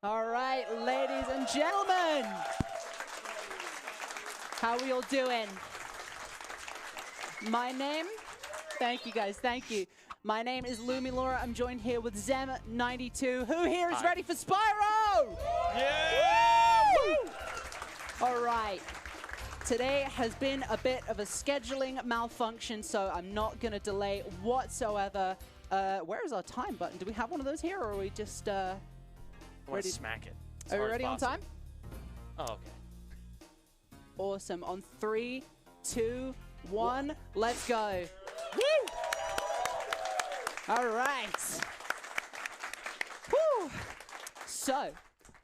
All right, ladies and gentlemen. How are we all doing? My name, thank you guys, thank you. My name is Lumi Laura. I'm joined here with Zem92. Who here is ready for Spyro? Yeah! Woo! All right. Today has been a bit of a scheduling malfunction, so I'm not going to delay whatsoever. Where is our time button? Do we have one of those here, or are we just ready to smack it? Are we ready on time? Oh, okay. Awesome. On 3, 2, 1, let's go. Woo! All right. Woo! So,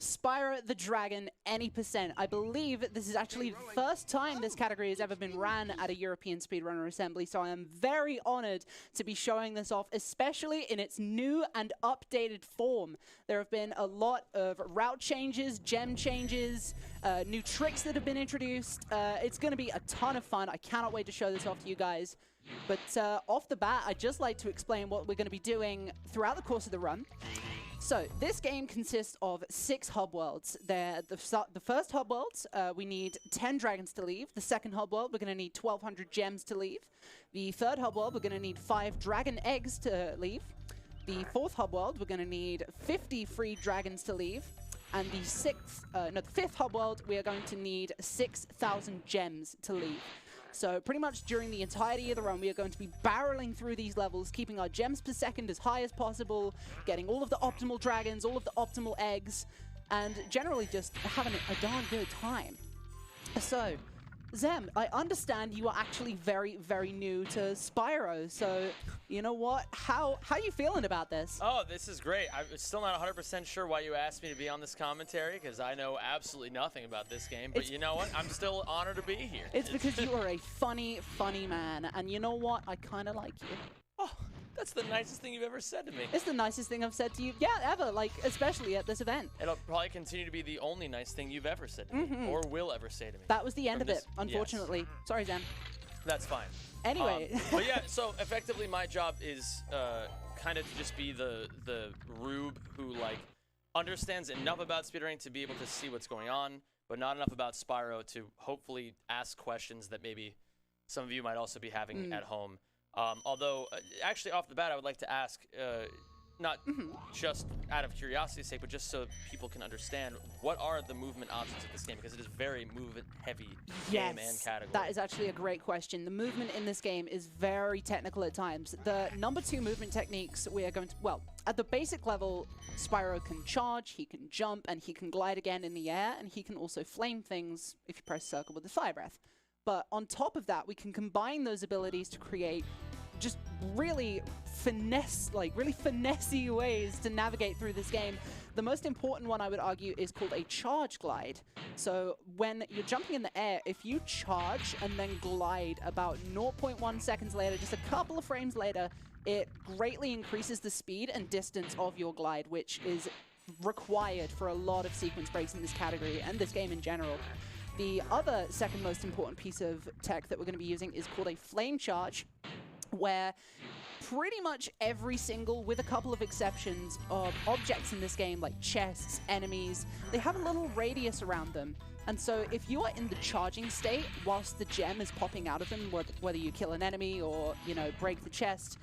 Spyro the Dragon, any %. I believe this is actually the first time this category has ever been ran at a European Speedrunner Assembly, so I am very honored to be showing this off, especially in its new and updated form. There have been a lot of route changes, gem changes, new tricks that have been introduced. It's going to be a ton of fun. I cannot wait to show this off to you guys. But off the bat, I'd just like to explain what we're going to be doing throughout the course of the run. So, this game consists of 6 hub worlds. The first hub world, we need 10 dragons to leave. The second hub world, we're going to need 1,200 gems to leave. The third hub world, we're going to need 5 dragon eggs to leave. The fourth hub world, we're going to need 50 free dragons to leave. And the fifth hub world, we are going to need 6,000 gems to leave. So pretty much during the entirety of the run, we are going to be barreling through these levels, keeping our gems per second as high as possible, getting all of the optimal dragons, all of the optimal eggs, and generally just having a darn good time. So, Zem, I understand you are actually very, very new to Spyro, so you know what? How are you feeling about this? Oh, this is great. I'm still not 100% sure why you asked me to be on this commentary, because I know absolutely nothing about this game, but you know what? I'm still honored to be here. It's because you are a funny, funny man, and you know what? I kind of like you. Oh, that's the nicest thing you've ever said to me. It's the nicest thing I've said to you, yeah, ever, like, especially at this event. It'll probably continue to be the only nice thing you've ever said to me, or will ever say to me. That was the end of it, unfortunately. Yes. Sorry, Zem. That's fine. Anyway. But yeah, so effectively my job is kind of to just be the rube who, like, understands enough about speedrunning to be able to see what's going on, but not enough about Spyro to hopefully ask questions that maybe some of you might also be having at home. Although, actually, off the bat, I would like to ask, not just out of curiosity's sake, but just so people can understand, what are the movement options of this game? Because it is very movement-heavy game and category. That is actually a great question. The movement in this game is very technical at times. The number 2 movement techniques we are going to, well, at the basic level, Spyro can charge, he can jump, and he can glide again in the air, and he can also flame things if you press circle with the fire breath. But on top of that, we can combine those abilities to create just really finessey ways to navigate through this game. The most important one, I would argue, is called a charge glide. So when you're jumping in the air, if you charge and then glide about 0.1 seconds later, just a couple of frames later, it greatly increases the speed and distance of your glide, which is required for a lot of sequence breaks in this category and this game in general. The other second most important piece of tech that we're going to be using is called a flame charge, where pretty much every single, with a couple of exceptions, of objects in this game, like chests, enemies, they have a little radius around them. And so if you are in the charging state whilst the gem is popping out of them, whether you kill an enemy or, you know, break the chest,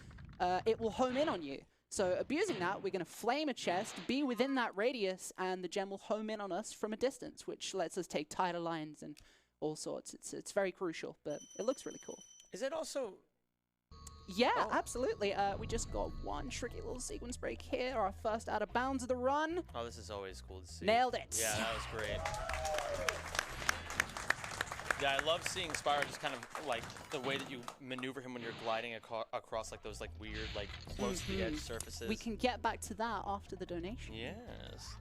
it will home in on you. So abusing that, we're going to flame a chest, be within that radius, and the gem will home in on us from a distance, which lets us take tighter lines and all sorts. It's very crucial, but it looks really cool. Is it also... Yeah, absolutely. We just got one tricky little sequence break here, our first out of bounds of the run. Oh, this is always cool to see. Nailed it. Yeah, that was great. Yeah, I love seeing Spyro just kind of like the way that you maneuver him when you're gliding across like those like weird like close to the edge surfaces. We can get back to that after the donation. Yes.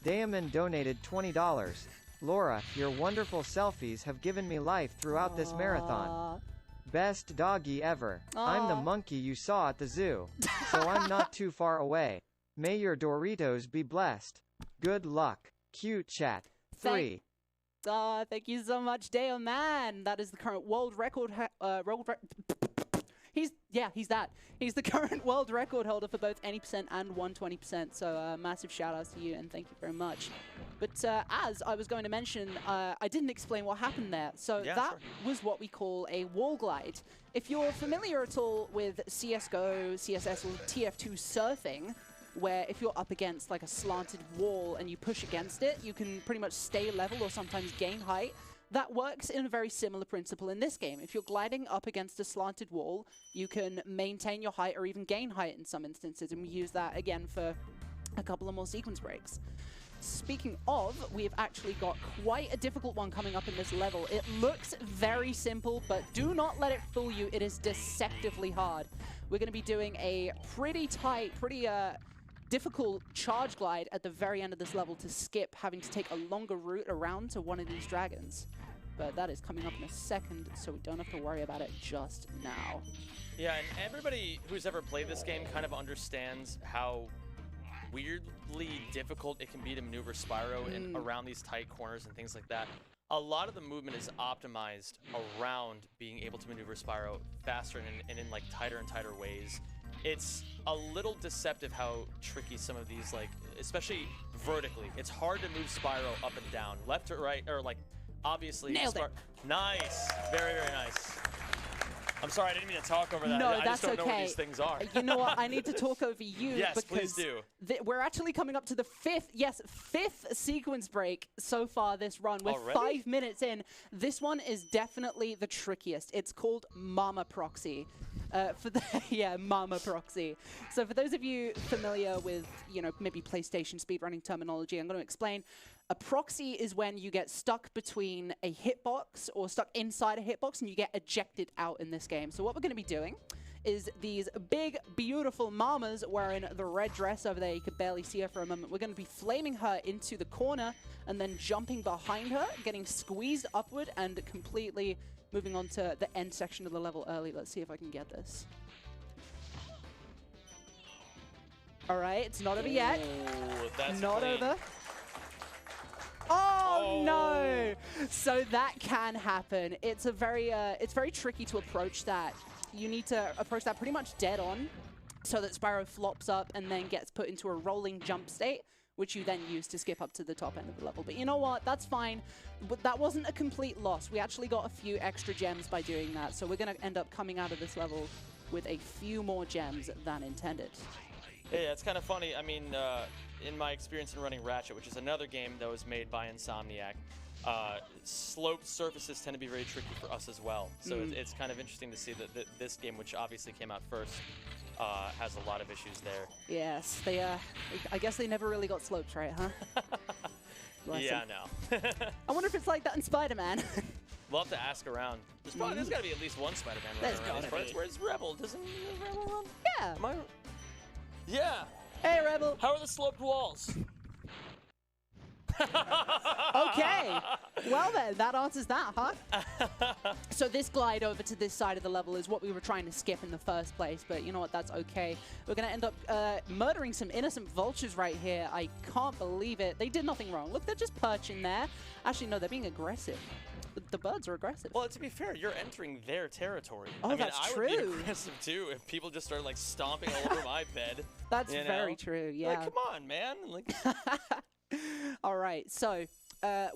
Daemon donated $20. Laura, your wonderful selfies have given me life throughout this marathon. Best doggy ever. I'm the monkey you saw at the zoo, so I'm not too far away. May your Doritos be blessed. Good luck. Cute chat. 3. Thank you so much, Dale Man. That is the current world record. He's that. He's the current world record holder for both any percent and 120%. So massive shout outs to you and thank you very much. But as I was going to mention, I didn't explain what happened there. So that was what we call a wall glide. If you're familiar at all with CSGO, CSS, or TF2 surfing, where if you're up against like a slanted wall and you push against it, you can pretty much stay level or sometimes gain height. That works in a very similar principle in this game. If you're gliding up against a slanted wall, you can maintain your height or even gain height in some instances, and we use that again for a couple of more sequence breaks. Speaking of, we've actually got quite a difficult one coming up in this level. It looks very simple, but do not let it fool you. It is deceptively hard. We're going to be doing a pretty tight, pretty difficult charge glide at the very end of this level to skip having to take a longer route around to one of these dragons. But that is coming up in a second, so we don't have to worry about it just now. Yeah, and everybody who's ever played this game kind of understands how weirdly difficult it can be to maneuver Spyro in around these tight corners and things like that. A lot of the movement is optimized around being able to maneuver Spyro faster and in like tighter and tighter ways. It's a little deceptive how tricky some of these, like, especially vertically. It's hard to move Spyro up and down, left or right, or like, obviously. Nailed it. Nice. Very, very nice. I'm sorry, I didn't mean to talk over that. No, I that's just don't know okay. what these things are. You know what? I need to talk over you. Yes, because please do. We're actually coming up to the fifth sequence break so far this run. We're Already? 5 minutes in. This one is definitely the trickiest. It's called Mama Proxy. Mama Proxy. So for those of you familiar with, maybe PlayStation speedrunning terminology, I'm going to explain. A proxy is when you get stuck between a hitbox or stuck inside a hitbox and you get ejected out in this game. So what we're going to be doing is these big, beautiful mamas wearing the red dress over there. You could barely see her for a moment. We're going to be flaming her into the corner and then jumping behind her, getting squeezed upward and completely moving on to the end section of the level early. Let's see if I can get this. All right, it's not over yet. Ooh, that's not clean. over. Oh no! So that can happen. It's very tricky to approach that. You need to approach that pretty much dead on, so that Spyro flops up and then gets put into a rolling jump state, which you then use to skip up to the top end of the level. But you know what? That's fine. But that wasn't a complete loss. We actually got a few extra gems by doing that, so we're going to end up coming out of this level with a few more gems than intended. Yeah, it's kind of funny. I mean, in my experience in running Ratchet, which is another game that was made by Insomniac, sloped surfaces tend to be very tricky for us as well. So it's kind of interesting to see that this game, which obviously came out first, has a lot of issues there. Yes, they. I guess they never really got slopes right, huh? Yeah, no. I wonder if it's like that in Spider-Man. We'll have to ask around. There's got to be at least one Spider-Man running around these parts. Where's Rebel? Doesn't Rebel run? Yeah. Am I? Yeah. Hey, Rebel. How are the sloped walls? Okay. Well then, that answers that, huh? So this glide over to this side of the level is what we were trying to skip in the first place, but you know what, that's okay. We're going to end up murdering some innocent vultures right here. I can't believe it. They did nothing wrong. Look, they're just perching there. Actually, no, they're being aggressive. The birds are aggressive. Well, to be fair, you're entering their territory. Oh, I mean, that's I true. would be aggressive too if people just started like stomping all over my bed. That's very true, yeah. Like, come on, man. Like, all right, so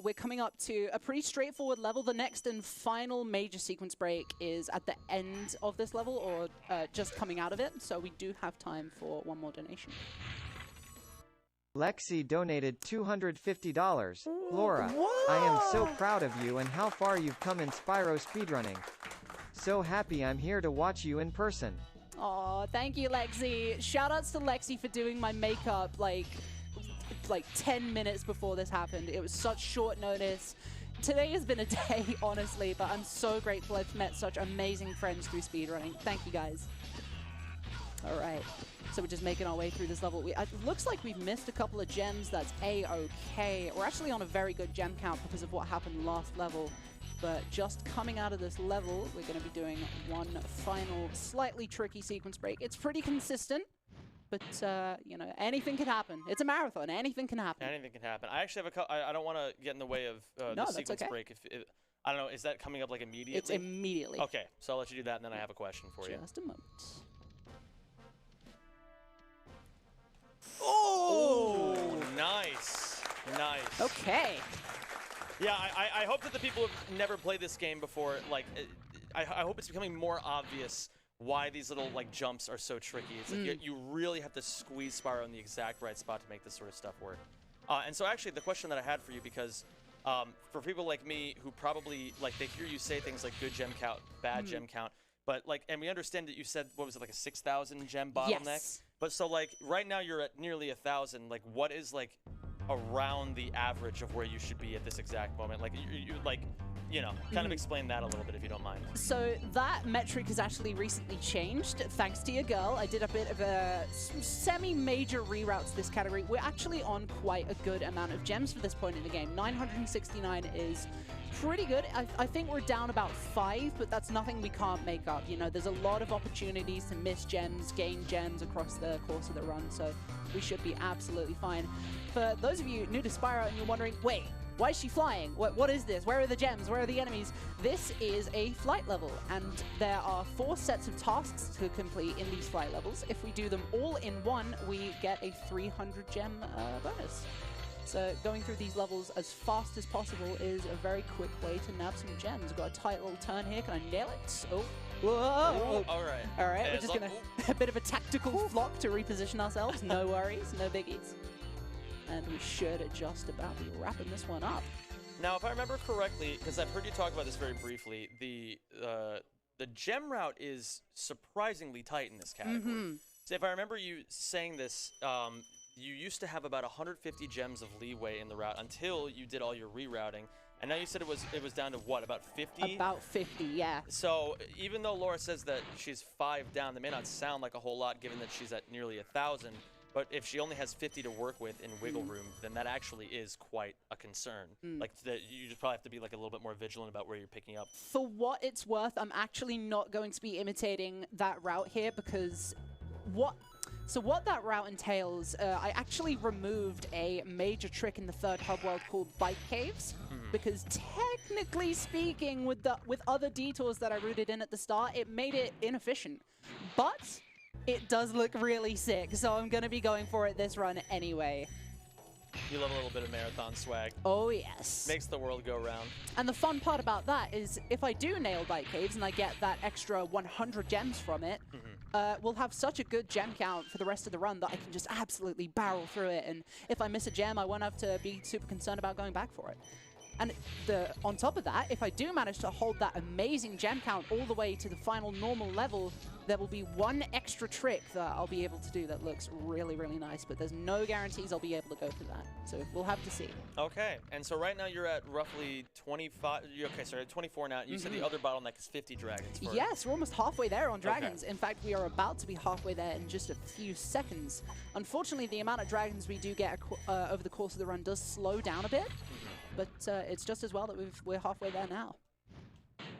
we're coming up to a pretty straightforward level. The next and final major sequence break is at the end of this level or just coming out of it. So we do have time for one more donation. Lexi donated $250. Laura, I am so proud of you and how far you've come in Spyro speedrunning. So happy I'm here to watch you in person. Oh, thank you, Lexi. Shoutouts to Lexi for doing my makeup like 10 minutes before this happened. It was such short notice. Today has been a day, honestly, but I'm so grateful I've met such amazing friends through speedrunning. Thank you, guys. All right. So we're just making our way through this level. It looks like we've missed a couple of gems. That's A-okay. We're actually on a very good gem count because of what happened last level. But just coming out of this level, we're going to be doing one final slightly tricky sequence break. It's pretty consistent, but, you know, anything can happen. It's a marathon. Anything can happen. anything can happen. I actually have I don't want to get in the way of the sequence break. I don't know, is that coming up like immediately? It's immediately. Okay, so I'll let you do that, and then I have a question for you. Just a moment. Oh, nice. Nice. Okay. Yeah, I hope that the people who've never played this game before, like, I hope it's becoming more obvious why these little, like, jumps are so tricky. It's like you really have to squeeze Spyro in the exact right spot to make this sort of stuff work. And so actually, the question that I had for you, because for people like me who probably, like, they hear you say things like good gem count, bad gem count, but, like, and we understand that you said, what was it, like a 6,000 gem bottleneck? Yes. But so, like, right now you're at nearly 1,000. Like, what is, like, around the average of where you should be at this exact moment? Like, you like, you know, kind of explain that a little bit if you don't mind. So that metric has actually recently changed, thanks to your girl. I did a bit of a semi-major reroute to this category. We're actually on quite a good amount of gems for this point in the game. 969 is pretty good. I think we're down about 5, but that's nothing we can't make up. You know, there's a lot of opportunities to miss gems, gain gems across the course of the run, so we should be absolutely fine. For those of you new to Spyro and you're wondering, wait, why is she flying? What is this? Where are the gems? Where are the enemies? This is a flight level, and there are 4 sets of tasks to complete in these flight levels. If we do them all in one, we get a 300 gem bonus. So going through these levels as fast as possible is a very quick way to nab some gems. We've got a tight little turn here. Can I nail it? Oh. Whoa. All right. All right, we're just going to... a bit of a tactical flop to reposition ourselves. No worries, no biggies. And we should just about be wrapping this one up. Now, if I remember correctly, because I've heard you talk about this very briefly, the gem route is surprisingly tight in this category. So if I remember you saying this, you used to have about 150 gems of leeway in the route until you did all your rerouting. And now you said it was down to what, about 50? About 50, yeah. So even though Laura says that she's 5 down, that may not sound like a whole lot given that she's at nearly 1,000. But if she only has 50 to work with in wiggle room, then that actually is quite a concern. Like, you just probably have to be like a little bit more vigilant about where you're picking up. For what it's worth, I'm actually not going to be imitating that route here because what that route entails, I actually removed a major trick in the third hub world called bike caves, because technically speaking, with other detours that I rooted in at the start, it made it inefficient. But it does look really sick, so I'm going to be going for it this run anyway. You love a little bit of marathon swag. Oh, yes. Makes the world go round. And the fun part about that is if I do nail bike caves and I get that extra 100 gems from it, we'll have such a good gem count for the rest of the run that I can just absolutely barrel through it. And if I miss a gem, I won't have to be super concerned about going back for it. And on top of that, if I do manage to hold that amazing gem count all the way to the final normal level, there will be one extra trick that I'll be able to do that looks really, really nice, but there's no guarantees I'll be able to go through that. So we'll have to see. Okay, and so right now you're at roughly 25, okay, sorry, 24 now. You said the other bottleneck is 50 dragons. Yes, we're almost halfway there on dragons. Okay. In fact, we are about to be halfway there in just a few seconds. Unfortunately, the amount of dragons we do get over the course of the run does slow down a bit, but it's just as well that we're halfway there now.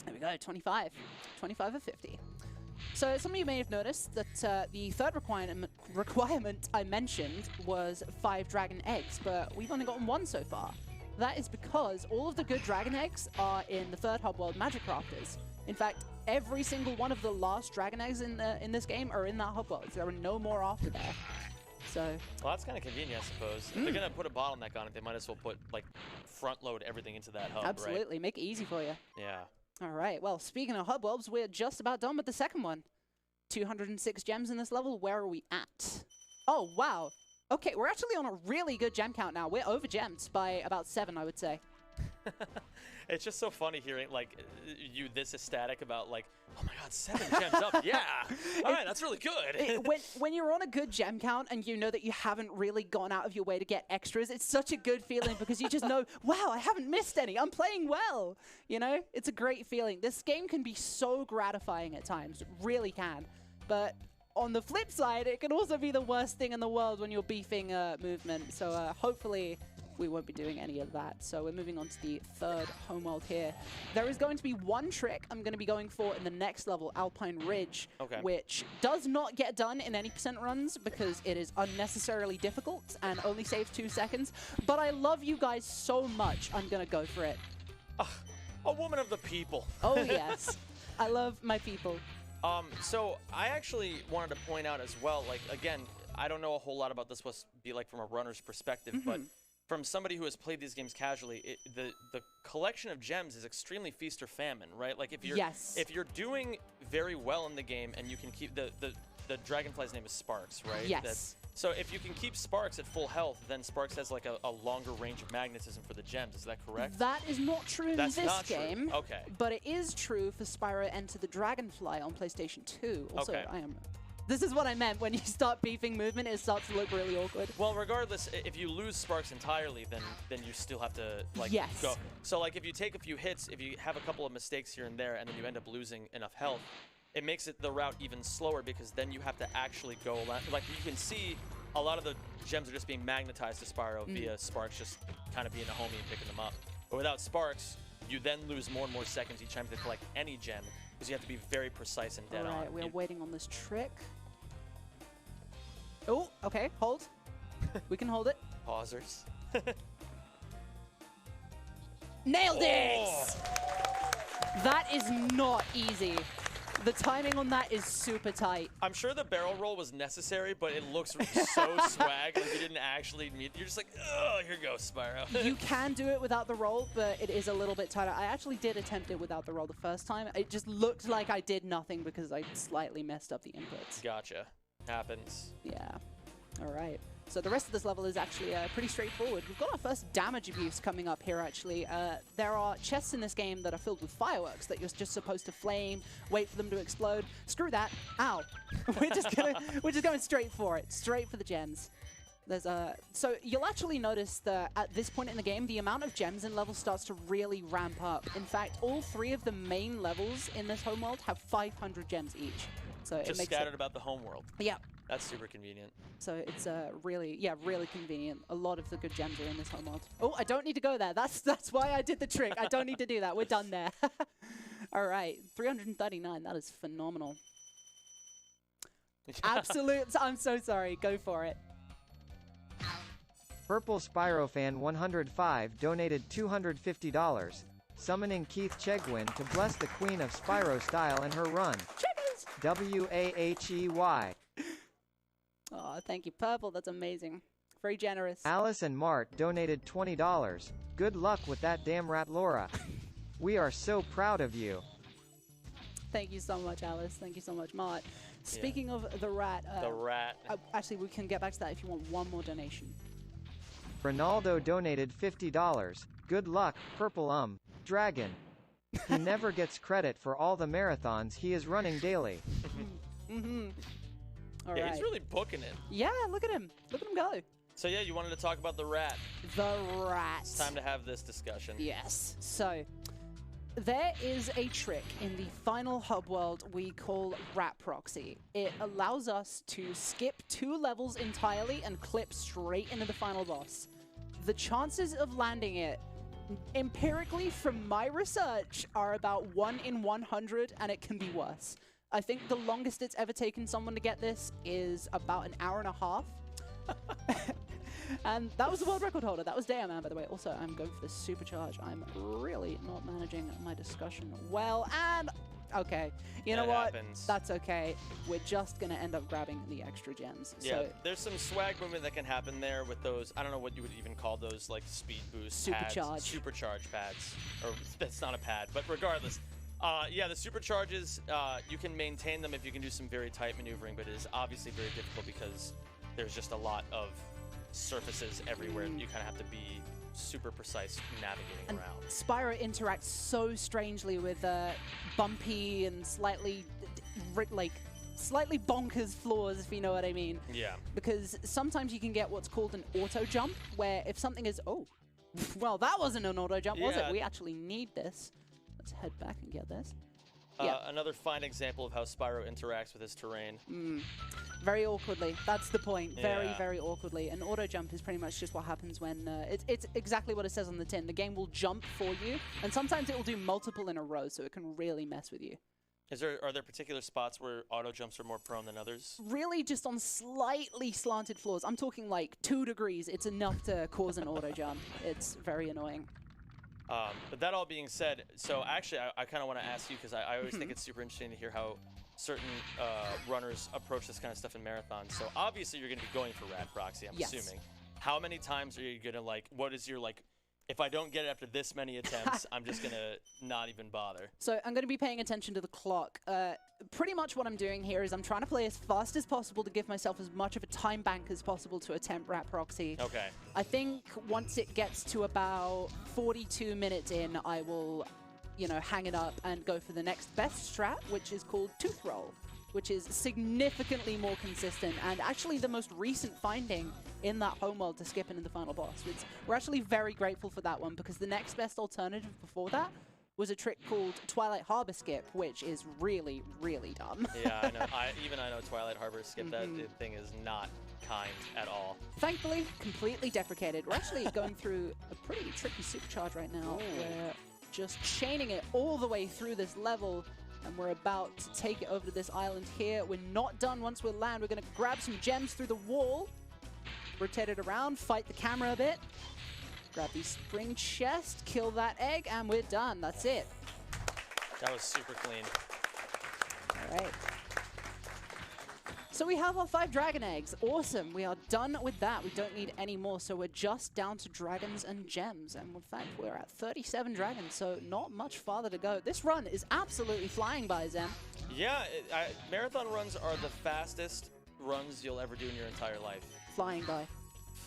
There we go, 25. 25 of 50. So some of you may have noticed that the third requirement I mentioned was 5 dragon eggs, but we've only gotten 1 so far. That is because all of the good dragon eggs are in the third hub world magic crafters. In fact, every single one of the last dragon eggs in this game are in that hub world. So there are no more after there. So, well, that's kind of convenient, I suppose. If they're gonna put a bottleneck on it, they might as well put like front load everything into that hub. Absolutely, right? Make it easy for you. Yeah. All right. Well, speaking of hub worlds, we're just about done with the second one. 206 gems in this level. Where are we at? Oh wow. Okay, we're actually on a really good gem count now. We're over gemmed by about 7, I would say. It's just so funny hearing like you this ecstatic about like, oh my god, 7 gems up, yeah. All right, that's really good. When you're on a good gem count and you know that you haven't really gone out of your way to get extras, it's such a good feeling because you just know, wow, I haven't missed any. I'm playing well. You know, it's a great feeling. This game can be so gratifying at times, it really can. But on the flip side, it can also be the worst thing in the world when you're beefing movement. So hopefully we won't be doing any of that. So we're moving on to the third homeworld here. There is going to be one trick I'm going to be going for in the next level, Alpine Ridge, which does not get done in any % runs because it is unnecessarily difficult and only saves 2 seconds. But I love you guys so much, I'm going to go for it. A woman of the people. Oh, yes. I love my people. So I actually wanted to point out as well, like, again, I don't know a whole lot about this, what be like from a runner's perspective, but from somebody who has played these games casually, the collection of gems is extremely feast or famine, right? Like, if you're doing very well in the game and you can keep the dragonfly's name is Sparks, right? Yes. So if you can keep Sparks at full health, then Sparks has like a longer range of magnetism for the gems. Is that correct? That is not true in this game. True. Okay. But it is true for Spyro Enter the Dragonfly on PlayStation 2. Also, okay. This is what I meant. When you start beefing movement, it starts to look really awkward. Well, regardless, if you lose Sparks entirely, then you still have to like go. So like if you take a few hits, if you have a couple of mistakes here and there, and then you end up losing enough health, it makes the route even slower because then you have to actually go. Like you can see, a lot of the gems are just being magnetized to Spyro via Sparks just kind of being a homie and picking them up. But without Sparks, you then lose more and more seconds each time to collect any gem because you have to be very precise and dead on. All right, we're waiting on this trick. Oh, okay, hold. We can hold it. Pausers. Nailed it! That is not easy. The timing on that is super tight. I'm sure the barrel roll was necessary, but it looks so swag. Like you didn't actually meet. You're just like, oh, here goes Spyro. You can do it without the roll, but it is a little bit tighter. I actually did attempt it without the roll the first time. It just looked like I did nothing because I slightly messed up the inputs. Gotcha. Happens. Yeah. All right. So the rest of this level is actually pretty straightforward. We've got our first damage abuse coming up here, actually. There are chests in this game that are filled with fireworks that you're just supposed to flame, wait for them to explode. Screw that. Ow. we're just going straight for it. Straight for the gems. So you'll actually notice that at this point in the game, the amount of gems in levels starts to really ramp up. In fact, all 3 of the main levels in this homeworld have 500 gems each. So just it makes scattered about the homeworld. Yeah. That's super convenient. So it's really convenient. A lot of the good gems are in this homeworld. Oh, I don't need to go there. That's why I did the trick. I don't need to do that. We're done there. All right, 339. That is phenomenal. Absolute. I'm so sorry. Go for it. Purple Spyro fan 105 donated $250, summoning Keith Chegwin to bless the Queen of Spyro style and her run. Chickens! WAHEY. Oh, thank you, Purple. That's amazing. Very generous. Alice and Mart donated $20. Good luck with that damn rat, Laura. We are so proud of you. Thank you so much, Alice. Thank you so much, Mart. Speaking of the rat... the rat. Actually, we can get back to that if you want one more donation. Ronaldo donated $50. Good luck, Purple Dragon. He never gets credit for all the marathons he is running daily. All yeah, right. he's really booking it. Yeah, look at him. Look at him go. So yeah, you wanted to talk about the rat. The rat. It's time to have this discussion. Yes. So, there is a trick in the final hub world we call Rat Proxy. It allows us to skip 2 levels entirely and clip straight into the final boss. The chances of landing it, empirically from my research, are about 1 in 100, and it can be worse. I think the longest it's ever taken someone to get this is about an hour and a half. And that was the world record holder. That was Dayaman, by the way. Also, I'm going for the supercharge. I'm really not managing my discussion well. And, okay, you know what? Happens. That's okay. We're just going to end up grabbing the extra gems. Yeah, so, there's some swag movement that can happen there with those, I don't know what you would even call those, like speed boost Supercharge. pads. Supercharge pads. Or, that's not a pad, but regardless. Yeah, the supercharges, you can maintain them if you can do some very tight maneuvering, but it is obviously very difficult because there's just a lot of surfaces everywhere. You kind of have to be super precise navigating around. Spyro interacts so strangely with bumpy and slightly bonkers floors, if you know what I mean. Yeah. Because sometimes you can get what's called an auto jump, where if something is, oh, well, that wasn't an auto jump, was it? We actually need this. Let's head back and get this. Another fine example of how Spyro interacts with his terrain. Very awkwardly. That's the point. Very, very awkwardly. An auto jump is pretty much just what happens when... it's exactly what it says on the tin. The game will jump for you, and sometimes it will do multiple in a row, so it can really mess with you. Are there particular spots where auto jumps are more prone than others? Really just on slightly slanted floors. I'm talking like 2 degrees. It's enough to cause an auto jump. It's very annoying. But that all being said, so actually I kind of want to ask you, because I always think it's super interesting to hear how certain runners approach this kind of stuff in marathons. So obviously you're going to be going for rad proxy, I'm assuming. How many times are you going to, like, what is your, like, if I don't get it after this many attempts, I'm just going to not even bother? So I'm going to be paying attention to the clock. Pretty much what I'm doing here is I'm trying to play as fast as possible to give myself as much of a time bank as possible to attempt rat proxy. Okay. I think once it gets to about 42 minutes in, I will, you know, hang it up and go for the next best strat, which is called tooth roll, which is significantly more consistent and actually the most recent finding in that homeworld to skip into the final boss. We're actually very grateful for that one, because the next best alternative before that was a trick called Twilight Harbor skip, which is really, really dumb. Yeah, I know. I know Twilight Harbor skip. That thing is not kind at all. Thankfully, completely deprecated. We're actually going through a pretty tricky supercharge right now. We're just chaining it all the way through this level, and we're about to take it over to this island here. We're not done once we land. We're going to grab some gems through the wall, rotate it around, fight the camera a bit, grab the spring chest, kill that egg, and we're done. That's it. That was super clean. All right. So we have our 5 dragon eggs. Awesome. We are done with that. We don't need any more. So we're just down to dragons and gems. And in fact, we're at 37 dragons. So not much farther to go. This run is absolutely flying by, Zem. Yeah, marathon runs are the fastest runs you'll ever do in your entire life. Flying by.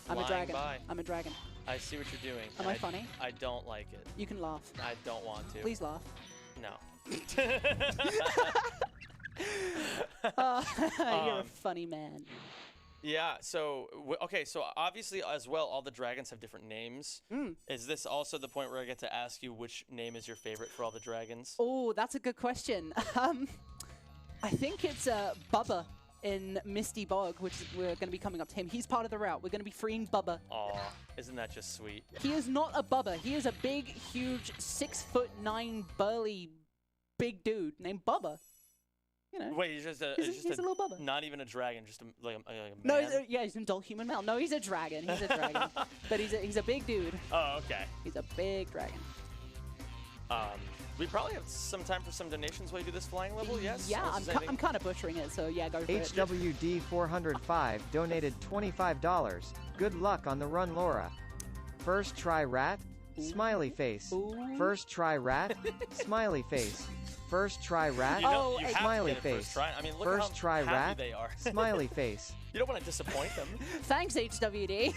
I'm a dragon. I'm a dragon. I see what you're doing. Am I funny? I don't like it. You can laugh. I don't want to. Please laugh. No. You're a funny man. Yeah, so, okay, so obviously as well, all the dragons have different names. Is this also the point where I get to ask you which name is your favorite for all the dragons? Oh, that's a good question. I think it's Bubba in Misty Bog, which we're going to be coming up to him. He's part of the route. We're going to be freeing Bubba. Aw, isn't that just sweet? He is not a Bubba. He is a big, huge, 6'9" burly, big dude named Bubba. You know. Wait, he's just a little Bubba. Not even a dragon, just like a man? No, he's an adult human male. No, he's a dragon. He's a dragon. But he's a big dude. Oh, okay. He's a big dragon. We probably have some time for some donations while you do this flying level, yes? Yeah, I'm kind of butchering it, so yeah, go for it. HWD405 donated $25. Good luck on the run, Laura. First try rat? Smiley face. First try rat? Smiley face. First try rat? You smiley face. First try. I mean, look first how try happy rat? they are. Smiley face. You don't want to disappoint them. Thanks, HWD.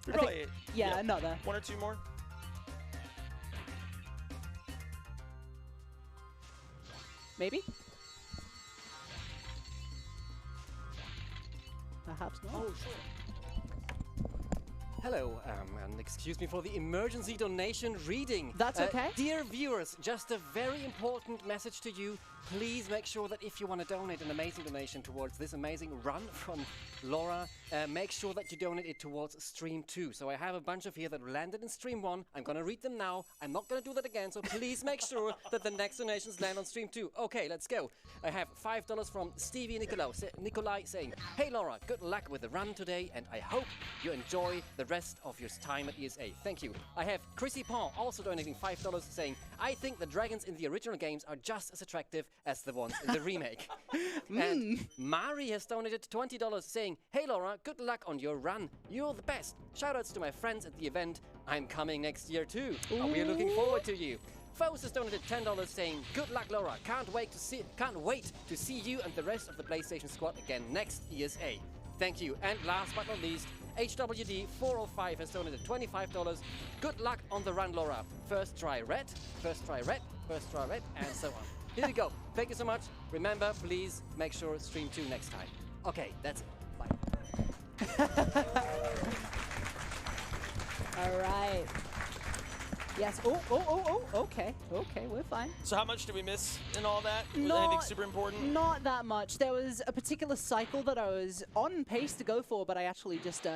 Probably, yeah, another. 1 or 2 more? Maybe? Perhaps not. Oh, sure. Hello, and excuse me for the emergency donation reading. That's okay. Dear viewers, just a very important message to you. Please make sure that if you want to donate an amazing donation towards this amazing run from Laura, make sure that you donate it towards Stream 2. So I have a bunch of here that landed in Stream 1. I'm going to read them now. I'm not going to do that again, so please make sure that the next donations land on Stream 2. Okay, let's go. I have $5 from Stevie Nikolai saying, "Hey Laura, good luck with the run today, and I hope you enjoy the rest of your time at ESA. Thank you." I have Chrissy Pong also donating $5 saying, "I think the dragons in the original games are just as attractive as the ones in the remake." And Mari has donated $20 saying, "Hey Laura, good luck on your run. You're the best. Shoutouts to my friends at the event. I'm coming next year too. We're looking forward to you." Foes has donated $10 saying, "Good luck Laura. Can't wait to see you and the rest of the PlayStation squad again next ESA." Thank you. And last but not least, HWD405 has donated $25. "Good luck on the run, Laura. First try red, first try red, first try red," and so on. Here we go. Thank you so much. Remember, please make sure Stream 2 next time. Okay, that's it. Bye. All right. Yes. Okay, we're fine. So how much did we miss in all that? Was Not- anything super important? Not that much. There was a particular cycle that I was on pace to go for, but I actually just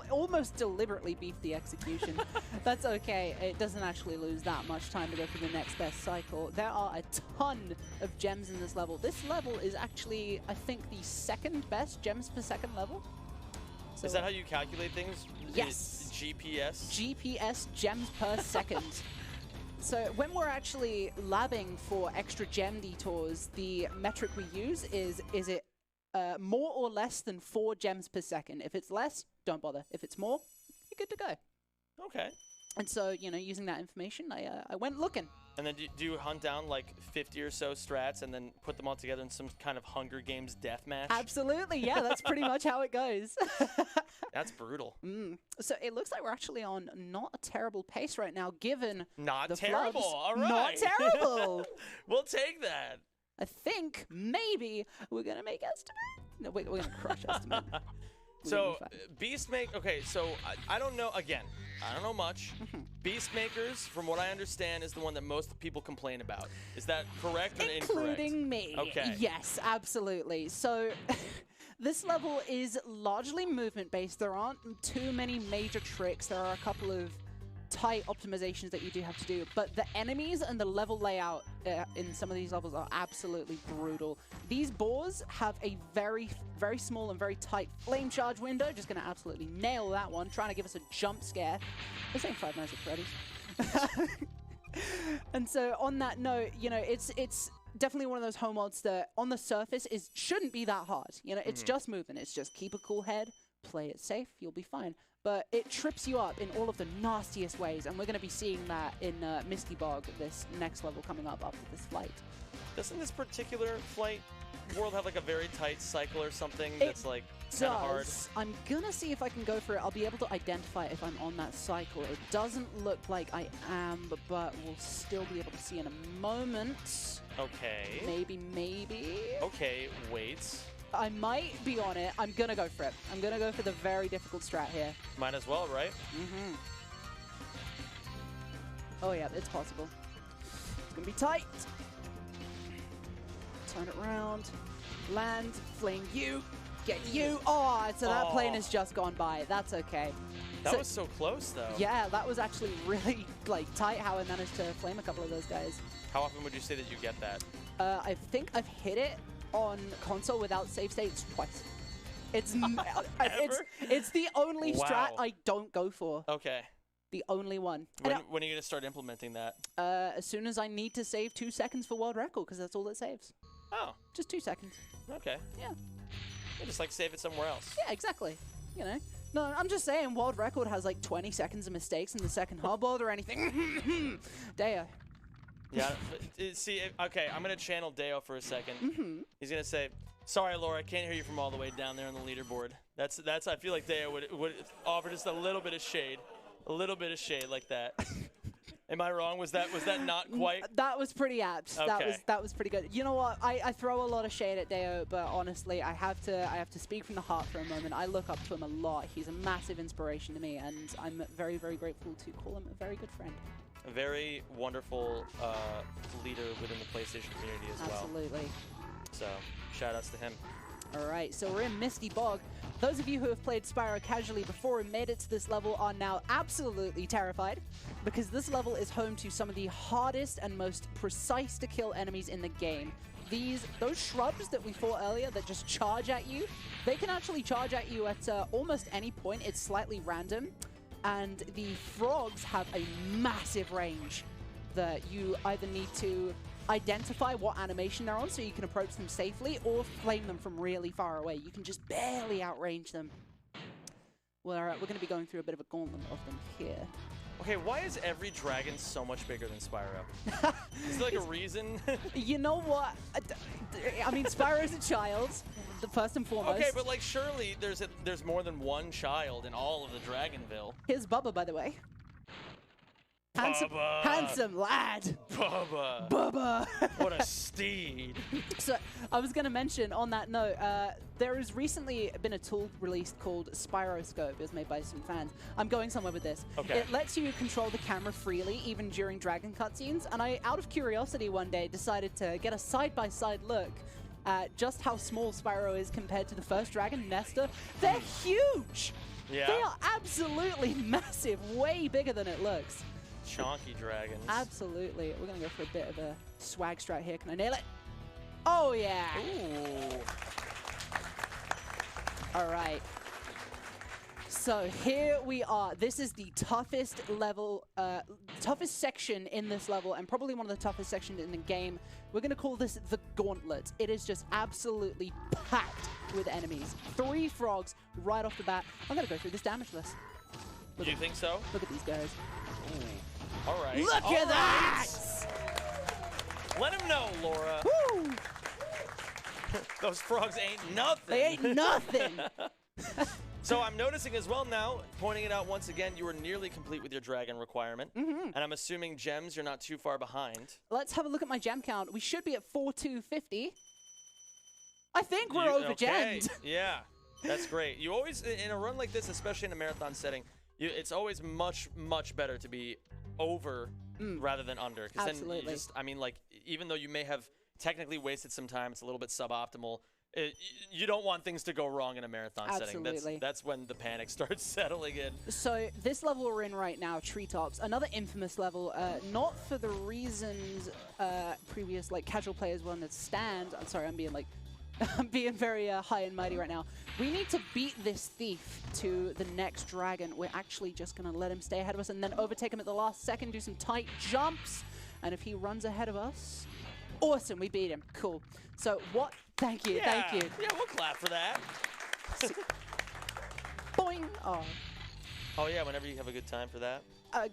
almost deliberately beefed the execution. That's okay. It doesn't actually lose that much time to go for the next best cycle. There are a ton of gems in this level. This level is actually, I think, the second best gems per second level. So Is that how you calculate things? Yes. GPS? GPS gems per second. So when we're actually labbing for extra gem detours, the metric we use is it more or less than 4 gems per second. If it's less, don't bother. If it's more, you're good to go. Okay. And so, you know, using that information, I went looking. And then do you hunt down like 50 or so strats and then put them all together in some kind of Hunger Games death match? Absolutely, yeah, that's pretty much how it goes. That's brutal. So it looks like we're actually on not a terrible pace right now, given Not the terrible. flubs. All right. Not terrible. We'll take that. I think maybe we're gonna make estimate. No, wait, we're gonna crush estimate. So Beastmaker. Okay, so I don't know. Again, I don't know much. Beastmakers, from what I understand, is the one that most people complain about. Is that correct or incorrect? Including me. Okay. Yes, absolutely. So this level is largely movement based. There aren't too many major tricks. There are a couple of tight optimizations that you do have to do, but the enemies and the level layout in some of these levels are absolutely brutal. These boars have a very, very small and very tight flame charge window. Just going to absolutely nail that one, trying to give us a jump scare. This ain't Five Nights at Freddy's. And so on that note, you know, it's definitely one of those home mods that on the surface shouldn't be that hard. You know, it's just movement. It's just keep a cool head, play it safe, you'll be fine. But it trips you up in all of the nastiest ways, and we're going to be seeing that in Misty Bog, this next level coming up after this flight. Doesn't this particular flight world have like a very tight cycle or something that's like kind of hard? I'm going to see if I can go for it. I'll be able to identify if I'm on that cycle. It doesn't look like I am, but we'll still be able to see in a moment. Okay. Maybe. Okay, wait. I might be on it. I'm going to go for it. I'm going to go for the very difficult strat here. Might as well, right? Oh, yeah, it's possible. It's going to be tight. Turn it around. Land. Flame you. Get you. Oh, so that plane has just gone by. That's okay. That was so close, though. Yeah, that was actually really like tight how I managed to flame a couple of those guys. How often would you say that you get that? I think I've hit it on console without save states twice. It's it's the only strat I don't go for. Okay. The only one. When are you going to start implementing that? As soon as I need to save 2 seconds for world record, because that's all it saves. Oh. Just 2 seconds. Okay. Yeah. You just like save it somewhere else. Yeah, exactly. You know. No, I'm just saying world record has like 20 seconds of mistakes in the second hardboard or anything. Deo. Yeah. See, okay, I'm going to channel Deo for a second. He's going to say, sorry, Laura, I can't hear you from all the way down there on the leaderboard. That's. I feel like Deo would offer just a little bit of shade. A little bit of shade like that. Am I wrong? Was that not quite? That was pretty apt. Okay. That was pretty good. You know what? I throw a lot of shade at Deo, but honestly, I have to speak from the heart for a moment. I look up to him a lot. He's a massive inspiration to me, and I'm very, very grateful to call him a very good friend. A very wonderful leader within the PlayStation community as well. Absolutely. So, shout outs to him. All right, so we're in Misty Bog. Those of you who have played Spyro casually before and made it to this level are now absolutely terrified, because this level is home to some of the hardest and most precise to kill enemies in the game. Those shrubs that we fought earlier that just charge at you, they can actually charge at you at almost any point. It's slightly random. And the frogs have a massive range that you either need to identify what animation they're on so you can approach them safely, or flame them from really far away. You can just barely outrange them. We're going to be going through a bit of a gauntlet of them here. Okay, why is every dragon so much bigger than Spyro? Is there like a reason? You know what? I mean, Spyro's a child, the first and foremost. Okay, but like surely there's more than one child in all of the Dragonville. Here's Bubba, by the way. Bubba. Handsome lad. Bubba. Bubba. What a steed. So I was going to mention on that note, there has recently been a tool released called Spyroscope. It was made by some fans. I'm going somewhere with this. Okay. It lets you control the camera freely, even during dragon cutscenes. And I, out of curiosity one day, decided to get a side-by-side look at just how small Spyro is compared to the first dragon, Nestor. They're huge. Yeah. They are absolutely massive, way bigger than it looks. Chonky dragons. Absolutely. We're going to go for a bit of a swag strat here. Can I nail it? Oh, yeah. Ooh. All right. So here we are. This is the toughest level, toughest section in this level, and probably one of the toughest sections in the game. We're going to call this the Gauntlet. It is just absolutely packed with enemies. 3 frogs right off the bat. I'm going to go through this damage list. Do you think so? Look at these guys. Ooh. All right. Look at that! Let him know, Laura. Woo! Those frogs ain't nothing. They ain't nothing. So I'm noticing as well now, pointing it out once again, you were nearly complete with your dragon requirement. And I'm assuming gems, you're not too far behind. Let's have a look at my gem count. We should be at 4250. I think we're over gemmed. Yeah, that's great. You always, in a run like this, especially in a marathon setting, it's always much, much better to be over rather than under. Because then you just, I mean, like, even though you may have technically wasted some time, it's a little bit suboptimal. You don't want things to go wrong in a marathon setting. That's when the panic starts settling in. So this level we're in right now, Treetops, another infamous level, not for the reasons previous like casual players will understand. I'm sorry, I'm being like, I'm being very high and mighty right now. We need to beat this thief to the next dragon. We're actually just gonna let him stay ahead of us and then overtake him at the last second, do some tight jumps, and if he runs ahead of us, awesome, we beat him. Cool. So what? Thank you, thank you. Yeah, we'll clap for that. Boing. Oh. Oh yeah, whenever you have a good time for that.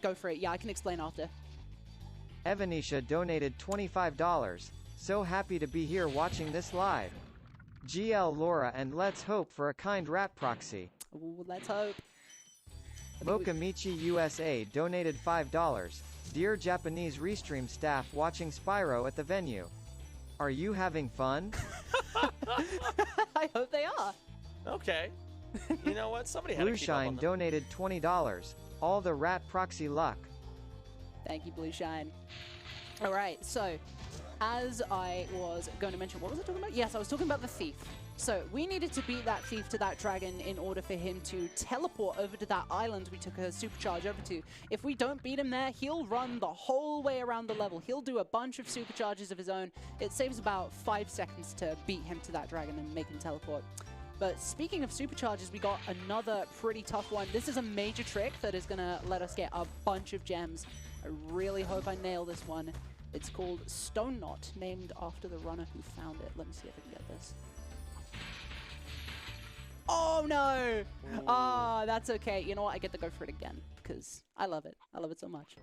Go for it. Yeah, I can explain after. Evanisha donated $25. So happy to be here watching this live. GL Laura and let's hope for a kind rap proxy. Ooh, let's hope. Mokamichi USA donated $5. Dear Japanese Restream staff watching Spyro at the venue. Are you having fun? I hope they are. Okay. You know what? Somebody had to keep up on Blueshine them. donated $20. All the rat proxy luck. Thank you, Blueshine. All right, so as I was going to mention, what was I talking about? Yes, I was talking about the thief. So we needed to beat that thief to that dragon in order for him to teleport over to that island we took a supercharge over to. If we don't beat him there, he'll run the whole way around the level. He'll do a bunch of supercharges of his own. It saves about 5 seconds to beat him to that dragon and make him teleport. But speaking of supercharges, we got another pretty tough one. This is a major trick that is going to let us get a bunch of gems. I really hope I nail this one. It's called Stone Knot, named after the runner who found it. Let me see if I can get this. Oh no! Ah, that's okay. You know what? I get to go for it again because I love it. I love it so much.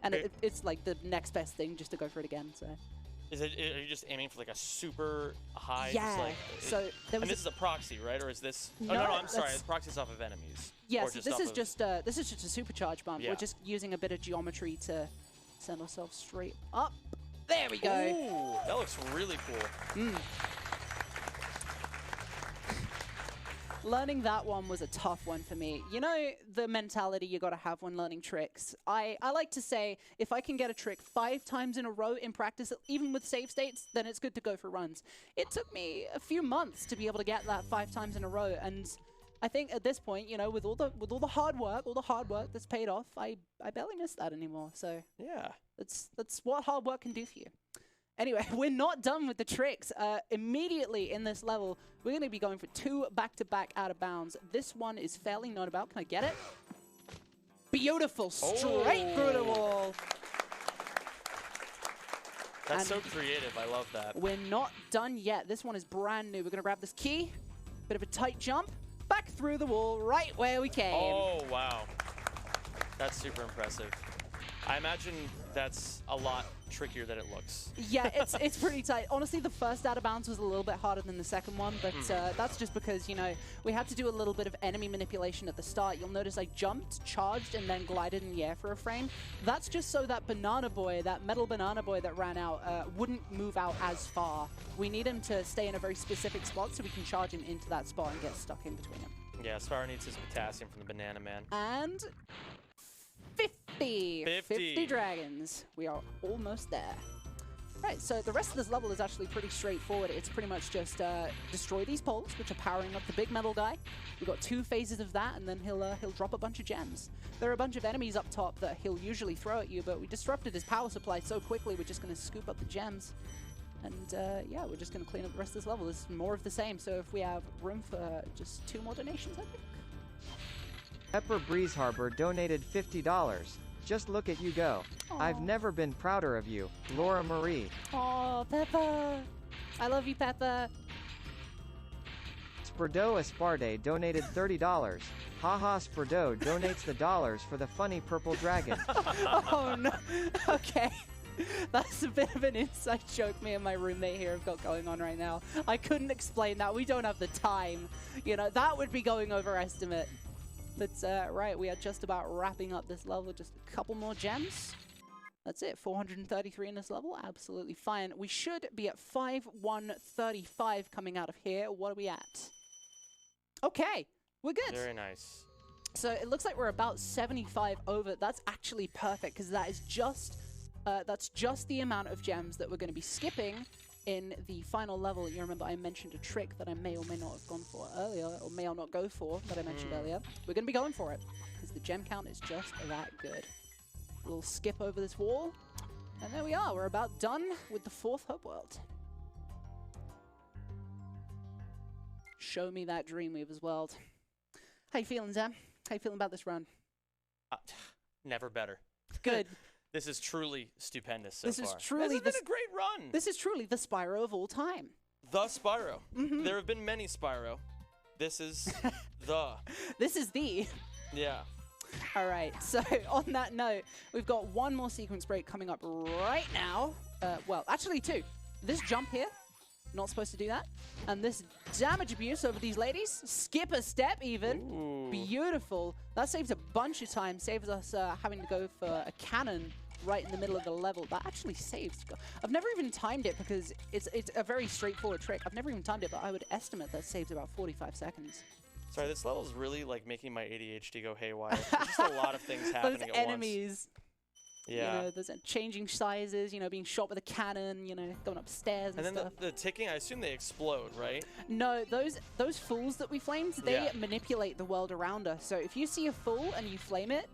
And it's like the next best thing just to go for it again. So. Are you just aiming for like a super high? Yeah. Just like, so there was. And this is a proxy, right? Or is this? No, oh, no, I'm sorry. Proxy's off of enemies. Yes, Or this is just a supercharge bump. Yeah. We're just using a bit of geometry to send ourselves straight up. There we go. Ooh, that looks really cool. Learning that one was a tough one for me. You know the mentality you gotta have when learning tricks. I like to say, if I can get a trick 5 times in a row in practice, even with save states, then it's good to go for runs. It took me a few months to be able to get that 5 times in a row, and I think at this point, you know, with all the hard work that's paid off, I barely miss that anymore. So Yeah. that's what hard work can do for you. Anyway, we're not done with the tricks. Immediately in this level, we're going to be going for 2 back-to-back out of bounds. This one is fairly known about. Can I get it? Beautiful. Straight through the wall. That's so creative. I love that. We're not done yet. This one is brand new. We're going to grab this key. Bit of a tight jump. Back through the wall, right where we came. Oh, wow. That's super impressive. I imagine that's a lot trickier than it looks. Yeah, it's pretty tight. Honestly, the first out of bounds was a little bit harder than the second one, but that's just because, you know, we had to do a little bit of enemy manipulation at the start. You'll notice I jumped, charged, and then glided in the air for a frame. That's just so that banana boy, that metal banana boy that ran out, wouldn't move out as far. We need him to stay in a very specific spot so we can charge him into that spot and get stuck in between him. Yeah, Spyro needs his potassium from the banana man. And 50 dragons. We are almost there. Right, so the rest of this level is actually pretty straightforward. It's pretty much just destroy these poles, which are powering up the big metal guy. We've got 2 phases of that, and then he'll drop a bunch of gems. There are a bunch of enemies up top that he'll usually throw at you, but we disrupted his power supply so quickly, we're just going to scoop up the gems. And yeah, we're just going to clean up the rest of this level. It's more of the same, so if we have room for just 2 more donations, I think. Pepper Breeze Harbor donated $50. Just look at you go. I've Aw. never been prouder of you, Laura Marie. Oh, Peppa. I love you, Peppa. Spurdo Esparde donated $30. Haha, Spurdo donates the dollars for the funny purple dragon. Oh, no. Okay. That's a bit of an inside joke me and my roommate here have got going on right now. I couldn't explain that. We don't have the time. You know, that would be going over estimate. But, right, we are just about wrapping up this level. Just a couple more gems. That's it. 433 in this level. Absolutely fine. We should be at 5135 coming out of here. What are we at? Okay. We're good. Very nice. So it looks like we're about 75 over. That's actually perfect because that is just that's just the amount of gems that we're going to be skipping in the final level. You remember I mentioned a trick that I may or may not have gone for earlier, or may or not go for, that I mentioned earlier. We're going to be going for it because the gem count is just that good. We'll skip over this wall, and there we are. We're about done with the 4th Hope World. Show me that Dreamweaver's world. How you feeling, Zam? How you feeling about this run? Never better. Good. This is truly stupendous so far. This has been a great run. This is truly the Spyro of all time. The Spyro. There have been many Spyro. This is the. This is the. Yeah. All right. So on that note, we've got one more sequence break coming up right now. Well, actually 2. This jump here, not supposed to do that. And this damage abuse over these ladies, skip a step even. Ooh. Beautiful. That saves a bunch of time, saves us having to go for a cannon right in the middle of the level. That actually saves. I've never even timed it because it's a very straightforward trick. I've never even timed it, but I would estimate that saves about 45 seconds. Sorry, this level is really like making my ADHD go haywire. There's just a lot of things happening Those at enemies. Yeah. You know, there's changing sizes, you know, being shot with a cannon, you know, going upstairs and then stuff. the ticking, I assume they explode, right? No, those fools that we flamed, they Yeah. manipulate the world around us. So if you see a fool and you flame it,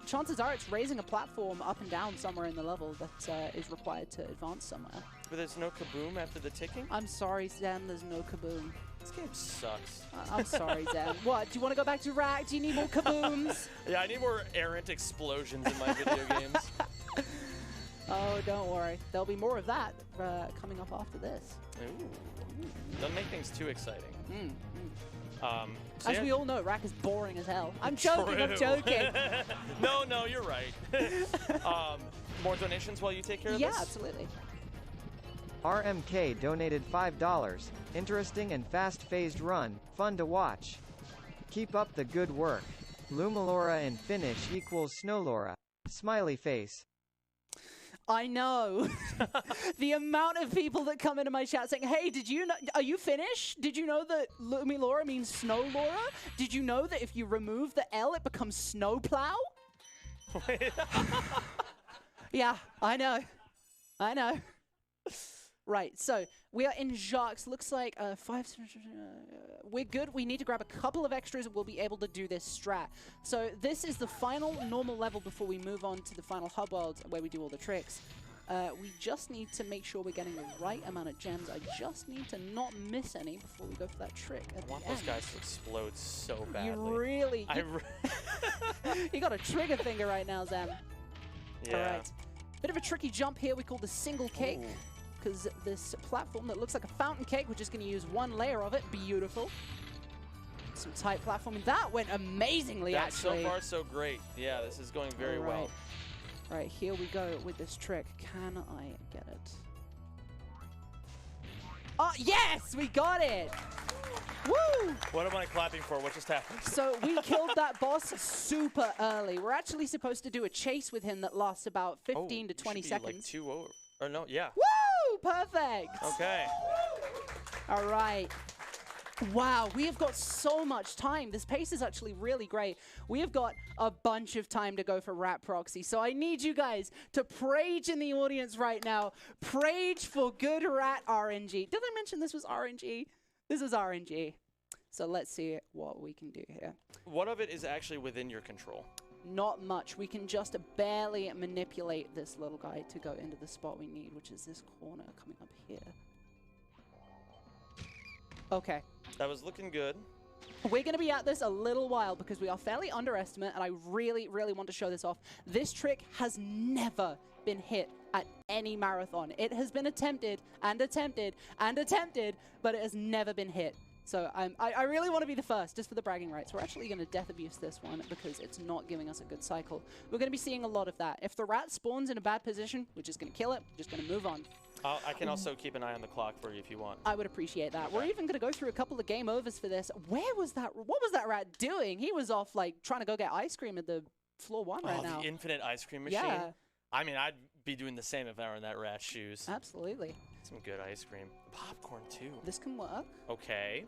chances are it's raising a platform up and down somewhere in the level that is required to advance somewhere. But there's no kaboom after the ticking? I'm sorry, Zen, there's no kaboom. This game sucks. I'm sorry, Zen. What, do you want to go back to rack? Do you need more kabooms? Yeah, I need more errant explosions in my video games. Oh, don't worry. There'll be more of that coming up after this. Ooh. Don't make things too exciting. So As yeah. we all know, rack is boring as hell. I'm joking, I'm True. joking. No, you're right. More donations while you take care of Yeah, this? absolutely. RMK donated $5. Interesting and fast-phased run, fun to watch. Keep up the good work. Lumalora in Finnish equals Snowlora. Smiley face. I know. The amount of people that come into my chat saying, hey, did you know, are you Finnish? Did you know that Lumilora means snow Laura? Did you know that if you remove the L, it becomes snowplow? Yeah, I know. I know. Right, so we are in Jacques. Looks like 5. We're good. We need to grab a couple of extras. We'll be able to do this strat. So this is the final normal level before we move on to the final hub world where we do all the tricks. We just need to make sure we're getting the right amount of gems. I just need to not miss any before we go for that trick at I want the those end. guys to explode so badly. You really... You got a trigger finger right now, Zam. Yeah. All right. Bit of a tricky jump here we call the single cake. Ooh. Because this platform that looks like a fountain cake, we're just going to use one layer of it. Beautiful. Some tight platforming. That went amazingly, That's actually. so far so great. Yeah, this is going very All well. Right, here we go with this trick. Can I get it? Oh, yes! We got it! Woo! What am I clapping for? What just happened? So we killed that boss super early. We're actually supposed to do a chase with him that lasts about 15 to 20 should be seconds. Like 2 over. Or no, yeah. Woo! Perfect! Okay. All right. Wow, we have got so much time. This pace is actually really great. We have got a bunch of time to go for Rat Proxy. So I need you guys to prage in the audience right now. Prage for good Rat RNG. Did I mention this was RNG? This is RNG. So let's see what we can do here. What of it is actually within your control? Not much. We can just barely manipulate this little guy to go into the spot we need, which is this corner coming up here. Okay. That was looking good. We're going to be at this a little while because we are fairly underestimate, and I really, really want to show this off. This trick has never been hit at any marathon. It has been attempted and attempted and attempted, but it has never been hit. So I really want to be the first, just for the bragging rights. We're actually going to death abuse this one because it's not giving us a good cycle. We're going to be seeing a lot of that. If the rat spawns in a bad position, we're just going to kill it. We're just going to move on. I can also keep an eye on the clock for you if you want. I would appreciate that. Okay. We're even going to go through a couple of game overs for this. Where was that? What was that rat doing? He was off, like, trying to go get ice cream at the floor 1 right now. The infinite ice cream machine? Yeah. I mean, I'd be doing the same if I were in that rat's shoes. Absolutely. Some good ice cream. Popcorn, too. This can work. Okay.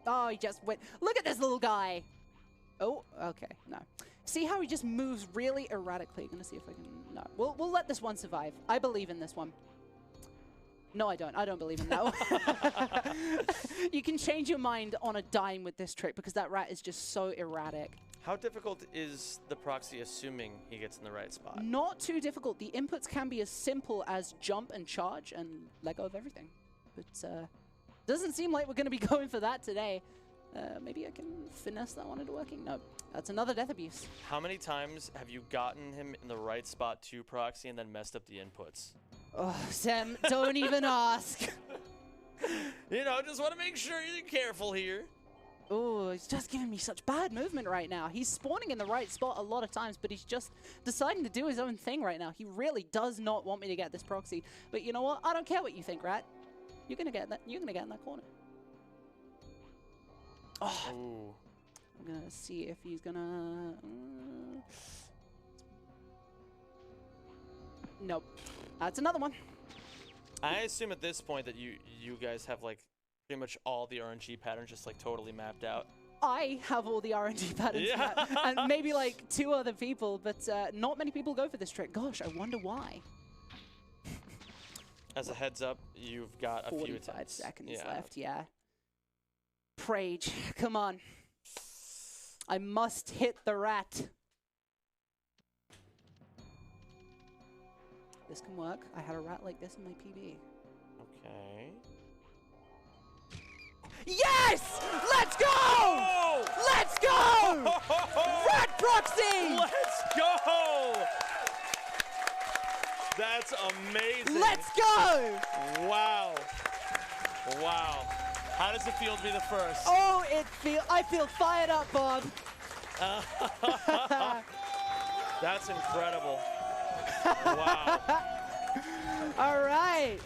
Oh, he just went. Look at this little guy. Oh, okay. No. See how he just moves really erratically? Gonna see if I can. No. We'll let this one survive. I believe in this one. No, I don't. I don't believe in that one. You can change your mind on a dime with this trick because that rat is just so erratic. How difficult is the proxy assuming he gets in the right spot? Not too difficult. The inputs can be as simple as jump and charge and let go of everything. But doesn't seem like we're going to be going for that today. Maybe I can finesse that one into working. No, that's another death abuse. How many times have you gotten him in the right spot to proxy and then messed up the inputs? Oh, Sam, don't even ask. You know, just want to make sure you're careful here. Oh, he's just giving me such bad movement right now. He's spawning in the right spot a lot of times, but he's just deciding to do his own thing right now. He really does not want me to get this proxy. But you know what? I don't care what you think, rat. You're gonna get that. You're gonna get in that corner. Oh, Ooh. I'm gonna see if he's gonna. Nope. That's another one. I assume at this point that you guys have like pretty much all the RNG patterns just like totally mapped out. I have all the RNG patterns, Yeah. and maybe like 2 other people, but not many people go for this trick. Gosh, I wonder why. As a heads up, you've got a few 45 attempts. seconds left, yeah. Prage, come on. I must hit the rat. This can work. I had a rat like this in my PB. Okay. Yes! Let's go! Oh! Let's go! Rat proxy! Let's go! That's amazing. Let's go! Wow. Wow. How does it feel to be the first? Oh, I feel fired up, Bob. That's incredible. Wow. All right.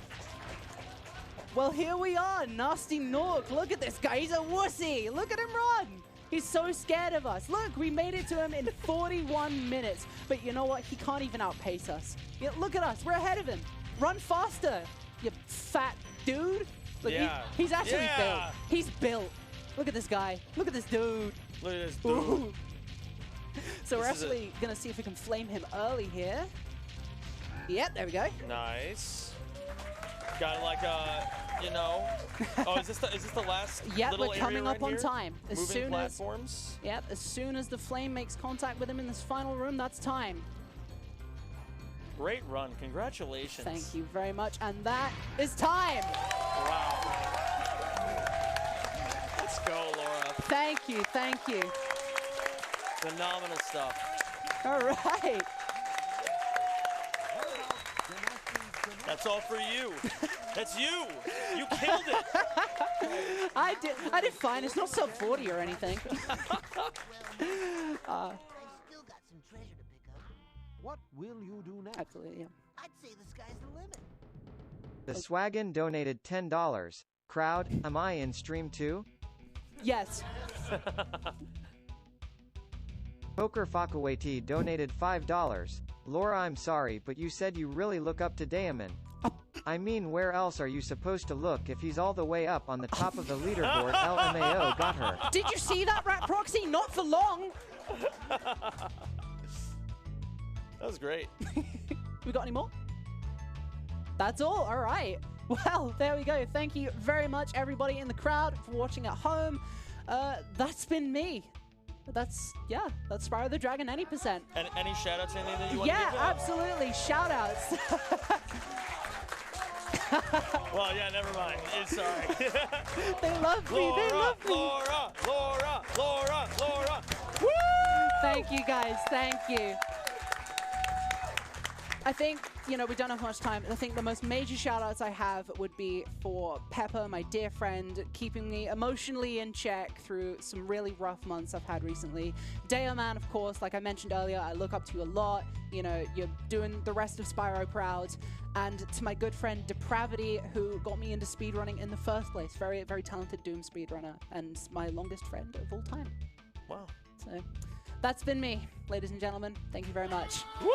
Well, here we are, Nasty Nork. Look at this guy. He's a wussy. Look at him run. He's so scared of us. Look, we made it to him in 41 minutes. But you know what? He can't even outpace us. Yeah, look at us. We're ahead of him. Run faster, you fat dude. Look, Yeah. he's actually Yeah. built. He's built. Look at this guy. Look at this dude. Look at this dude. Ooh. So we're This is actually going to see if we can flame him early here. Yep, there we go. Nice. Got like you know. Oh, is this the last Yep, little we're area coming right up on here? time. As Moving soon platforms. Yep, as soon as the flame makes contact with him in this final room, that's time. Great run. Congratulations. Thank you very much. And that is time. Wow. Let's go, Laura. Thank you, thank you. Phenomenal stuff. All right. That's all for you. That's you. You killed it. I did fine. It's not sub 40 or anything. Still got some treasure to pick up. What will you do next? Absolutely, yeah. I'd say the sky's the limit. The Swaggin donated $10. Crowd, am I in stream too? Yes. Poker Fakawati donated $5. Laura, I'm sorry, but you said you really look up to Daemon. I mean, where else are you supposed to look if he's all the way up on the top of the leaderboard? LMAO got her. Did you see that, Rat Proxy? Not for long. That was great. We got any more? That's all. All right. Well, there we go. Thank you very much, everybody in the crowd, for watching at home. That's been me. That's Spyro the Dragon, any percent. And any shout outs, anything that you want Yeah, to give out? absolutely. Shout outs. Well, yeah, never mind. Sorry. They love me. They love me. Laura. Woo! Thank you, guys. Thank you. I think, you know, we don't have much time. I think the most major shout-outs I have would be for Pepper, my dear friend, keeping me emotionally in check through some really rough months I've had recently. Deo Man, of course, like I mentioned earlier, I look up to you a lot. You know, you're doing the rest of Spyro proud. And to my good friend Depravity, who got me into speedrunning in the first place. Very, very talented Doom speedrunner and my longest friend of all time. Wow. So that's been me, ladies and gentlemen. Thank you very much. Woo!